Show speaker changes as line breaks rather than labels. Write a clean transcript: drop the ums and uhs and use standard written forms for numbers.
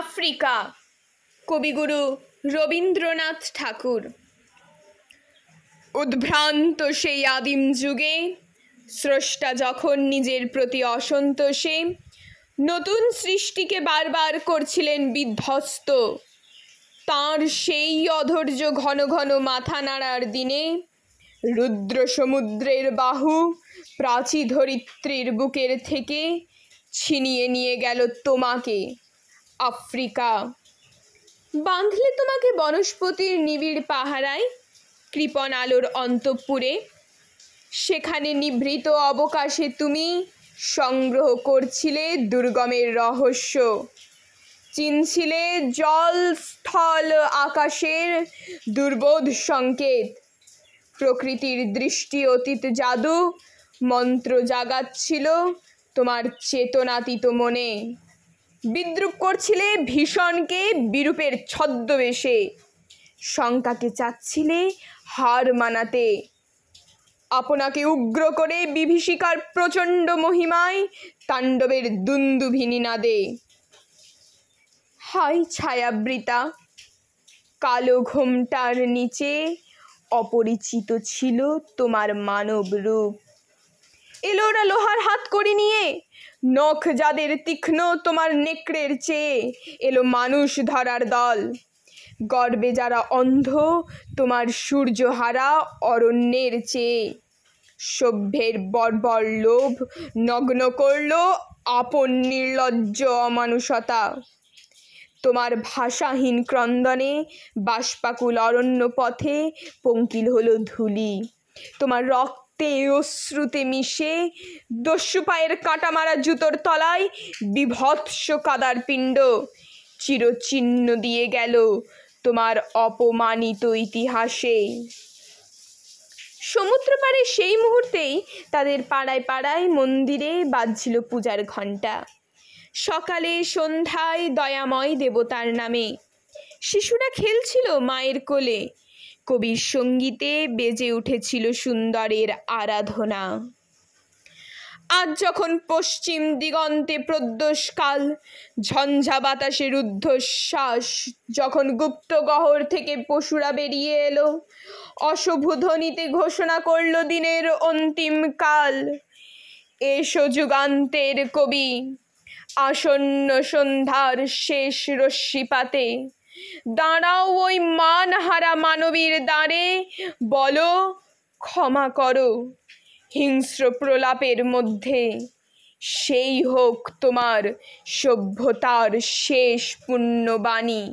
Africa, কবিগুরু রবীন্দ্রনাথ ঠাকুর। উদ্ভ্রান্ত সেই আদিম যুগে স্রষ্টা যখন নিজের প্রতি অসন্তোষে নতুন সৃষ্টিকে বারবার করছিলেন বিধ্বস্ত, তাঁর সেই অধৈর্য ঘন ঘন মাথা নাড়ার দিনে রুদ্র সমুদ্রের বাহু প্রাচী ধরিত্রীর বুকের থেকে ছিনিয়ে নিয়ে গেল তোমাকে, আফ্রিকা। বাঁধলে তোমাকে বনস্পতির নিবিড় পাহারায়, কৃপণ আলোর অন্তঃপুরে। সেখানে নিভৃত অবকাশে তুমি সংগ্রহ করছিলে দুর্গমের রহস্য, চিনছিলে জল স্থল আকাশের দুর্বোধ সংকেত। প্রকৃতির দৃষ্টি অতীত জাদু মন্ত্র জাগাচ্ছিল তোমার চেতনাতীত মনে। বিদ্রুপ করছিলে ভীষণকে বিরূপের ছদ্মবেশে, শঙ্কাকে চাচ্ছিলে হার মানাতে। আপনাকে উগ্র করে বিভীষিকার প্রচণ্ড মহিমায় তাণ্ডবের দুন্দুভিনী নাদে। হাই ছায়াবৃতা, কালো ঘোমটার নিচে অপরিচিত ছিল তোমার মানব রূপ। এলোরা লোহার হাত করি নিয়ে, নখ যাদের তীক্ষ্ণ তোমার নেকড়ের চেয়ে, এলো মানুষ ধরার দল। গর্বে যারা অন্ধ তোমার সূর্যহারা অরণ্যের চেয়ে। সভ্যের বর্বর লোভ নগ্ন করল আপন নির্লজ্জ অমানুষতা। তোমার ভাষাহীন ক্রন্দনে বাষ্পাকুল অরণ্য পথে পঙ্কিল হলো ধূলি। তোমার রক্তে অশ্রুতে মিশে দস্যু পায়ের কাঁটা মারা জুতোর তলায় বিভৎস কাদার পিণ্ড চিরচিহ্ন দিয়ে গেল তোমার অপমানিত ইতিহাসে। সমুদ্র পাড়ে সেই মুহূর্তেই তাদের পাড়ায় পাড়ায় মন্দিরে বাজছিল পূজার ঘণ্টা। সকালে সন্ধ্যায় দয়াময় দেবতার নামে শিশুরা খেলছিল মায়ের কোলে। কবির সঙ্গীতে বেজে উঠেছিল সুন্দরের আরাধনা। আজ যখন পশ্চিম দিগন্তে প্রদোষকাল, ঝঞ্ঝা বাতাসে রুদ্ধশ্বাস, যখন গুপ্ত গহ্বর থেকে পশুরা বেরিয়ে এলো, অশুভ ধ্বনিতে ঘোষণা করল দিনের অন্তিম কাল। এসো যুগান্তের কবি, আসন্ন সন্ধ্যার শেষ রশ্মিপাতে দাঁড়াও ওই মানহারা মানবীর দ্বারে, বলো ক্ষমা করো হিংস্র প্রলাপের মধ্যে। সেই হোক তোমার সভ্যতার শেষ পুণ্যবাণী।